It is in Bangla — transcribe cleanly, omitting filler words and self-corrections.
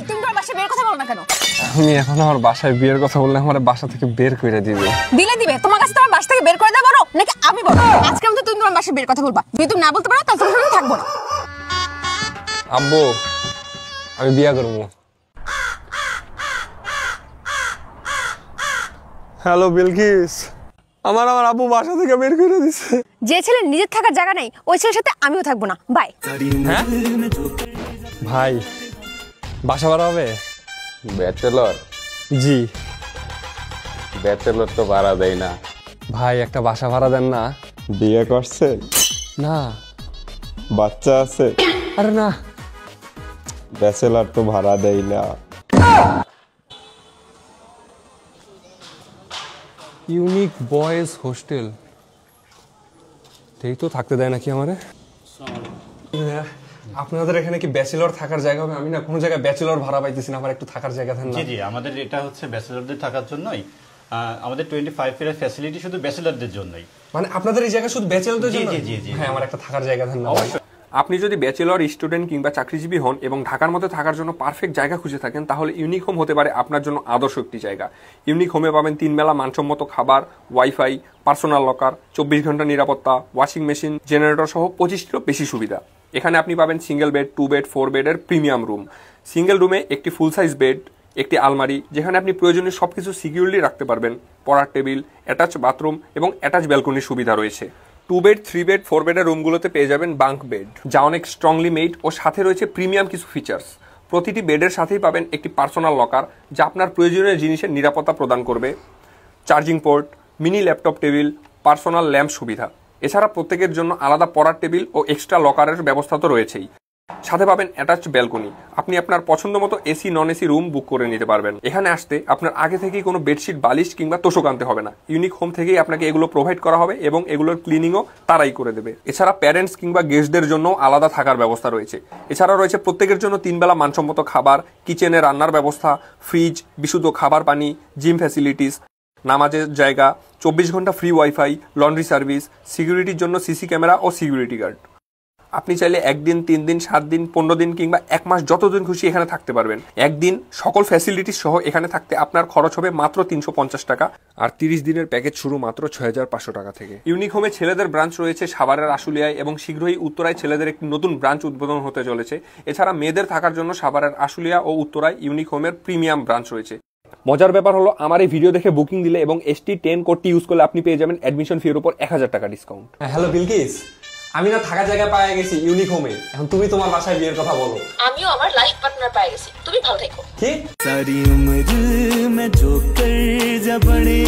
তুমি তোমার বাসায় বের কথা বলো না কেন? আমি এখন আমার বাসায় বিয়ের কথা বললে আমার বাসা থেকে বের করে দিবে। দিবে তোমার কাছে তোমার বাসা থেকে বের করে দেবো নাকি আমি বলবো? আজকে আমি তো তুমি তোমার বাসায় বের কথা বলবা, যদি তুমি না বলতে পারো তাহলে তোমার সাথে থাকবো না। আব্বু আমি বিয়ে করবো। হ্যালো বিলকিস, আমার আব্বু বাসা থেকে বের করে দিছে। যে ছেলে নিজের থাকার জায়গা নাই ওই ছেলের সাথে আমিও থাকবো না, বাই। হ্যাঁ ভাই, বাসা ভাড়া হবে? ব্যাচেলর? জি। ব্যাচেলর তো ভাড়া দেয় না। ভাই একটা বাসা ভাড়া দেন না। বিয়ে করছে? না। বাচ্চা আছে? আরে না। ব্যাচেলর তো ভাড়া দেয় না। ইউনিক বয়েজ হোস্টেল, এই তো থাকতে দেয় নাকি আমারে? আপনাদের এখানে কি ব্যাচেলর থাকার জায়গা হবে? আমি না কোনো জায়গায় ব্যাচেলর ভাড়া পাইতেছি না, আমার একটু থাকার জায়গা দেন না। জি জি, আমাদের এটা হচ্ছে ব্যাচেলরদের থাকার জন্যই। আমাদের 25 এর ফ্যাসিলিটি শুধু ব্যাচেলরদের জন্যই। মানে আপনাদের এই জায়গা শুধু ব্যাচেলরদের জন্য? জি জি জি। হ্যাঁ, আমার একটা থাকার জায়গা দেন না। অবশ্যই। আপনি যদি ব্যাচেলর, স্টুডেন্ট কিংবা চাকরিজীবী হন এবং ঢাকার মধ্যে থাকার জন্য পারফেক্ট জায়গা খুঁজে থাকেন, তাহলে ইউনিক হোম হতে পারে আপনার জন্য আদর্শ একটি জায়গা। ইউনিক হোমে পাবেন 3 বেলা মানসম্মত খাবার, ওয়াইফাই, পার্সোনাল লকার, 24 ঘন্টা নিরাপত্তা, ওয়াশিং মেশিন, জেনারেটর সহ 25টিরও বেশি সুবিধা। এখানে আপনি পাবেন সিঙ্গেল বেড, 2 বেড, 4 বেডের প্রিমিয়াম রুম। সিঙ্গেল রুমে একটি ফুল সাইজ বেড, একটি আলমারি যেখানে আপনি প্রয়োজনীয় সবকিছু সিকিউরলি রাখতে পারবেন, পড়ার টেবিল, অ্যাটাচ বাথরুম এবং অ্যাটাচ ব্যালকনির সুবিধা রয়েছে। 2 বেড, 3 বেড, 4 বেডের রুমগুলোতে পেয়ে যাবেন বাঙ্ক বেড, যা অনেক স্ট্রংলি মেড ও সাথে রয়েছে প্রিমিয়াম কিছু ফিচার্স। প্রতিটি বেডের সাথেই পাবেন একটি পার্সোনাল লকার, যা আপনার প্রয়োজনীয় জিনিসের নিরাপত্তা প্রদান করবে, charging port, mini laptop table, personal lamp সুবিধা। এছাড়া প্রত্যেকের জন্য আলাদা পড়ার টেবিল ও এক্সট্রা লকারের ব্যবস্থা তো রয়েছেই। সাথে পাবেন অ্যাটাচড ব্যালকনি, আপনি আপনার পছন্দ মতো AC non AC room book করে নিতে পারবেন। এখানে আসতে আপনার আগে থেকেই কোনো বেডশিট, বালিশ কিংবা তোষক আনতে হবে না। ইউনিক হোম থেকেই আপনাকে এগুলো প্রোভাইড করা হবে এবং এগুলোর ক্লিনিংও তারাই করে দেবে। এছাড়া প্যারেন্টস কিংবা গেস্টদের জন্য আলাদা থাকার ব্যবস্থা রয়েছে। এছাড়া রয়েছে প্রত্যেকের জন্য 3 বেলা মানসম্মত খাবার, কিচেনে রান্নার ব্যবস্থা, ফ্রিজ, বিশুদ্ধ খাবার পানি, জিম ফ্যাসিলিটিস, নামাজের জায়গা, 24 ঘন্টা ফ্রি ওয়াইফাই, লন্ড্রি সার্ভিস, সিকিউরিটির জন্য সিসি ক্যামেরা ও সিকিউরিটি গার্ড। আপনি চাইলে 1 দিন, 3 দিন, 7 দিন, 15 দিন কিংবা 1 মাস যতদিন খুশি এখানে থাকতে পারবেন। একদিন সকল ফ্যাসিলিটিস সহ এখানে থাকতে আপনার খরচ হবে মাত্র 350 টাকা, আর 30 দিনের প্যাকেজ শুরু মাত্র 6500 টাকা থেকে। ইউনিক হোমে ছেলেদের ব্রাঞ্চ রয়েছে সাভারের আশুলিয়ায় এবং শীঘ্রই উত্তরায় ছেলেদের একটি নতুন ব্রাঞ্চ উদ্বোধন হতে চলেছে। এছাড়া মেয়েদের থাকার জন্য সাভারের আশুলিয়া ও উত্তরায় ইউনিক হোমের প্রিমিয়াম ব্রাঞ্চ রয়েছে। মজার ব্যাপার হলো, আমার এই ভিডিও দেখে বুকিং দিলে এবং ST10 কোডটি ইউজ করলে আপনি পেয়ে যাবেন অ্যাডমিশন ফির উপর 1000 টাকা ডিসকাউন্ট। হ্যালো বিলকিস, আমি না থাকার জায়গা পেয়ে গেছি ইউনিক হোমে। এখন তুমি তোমার বাসায় বিয়ের কথা বলো। আমিও আমার লাইফ পার্টনার পেয়ে গেছি, তুমি ভালো থেকো। কি? सारी उम्र मैं जो कर जा बड़े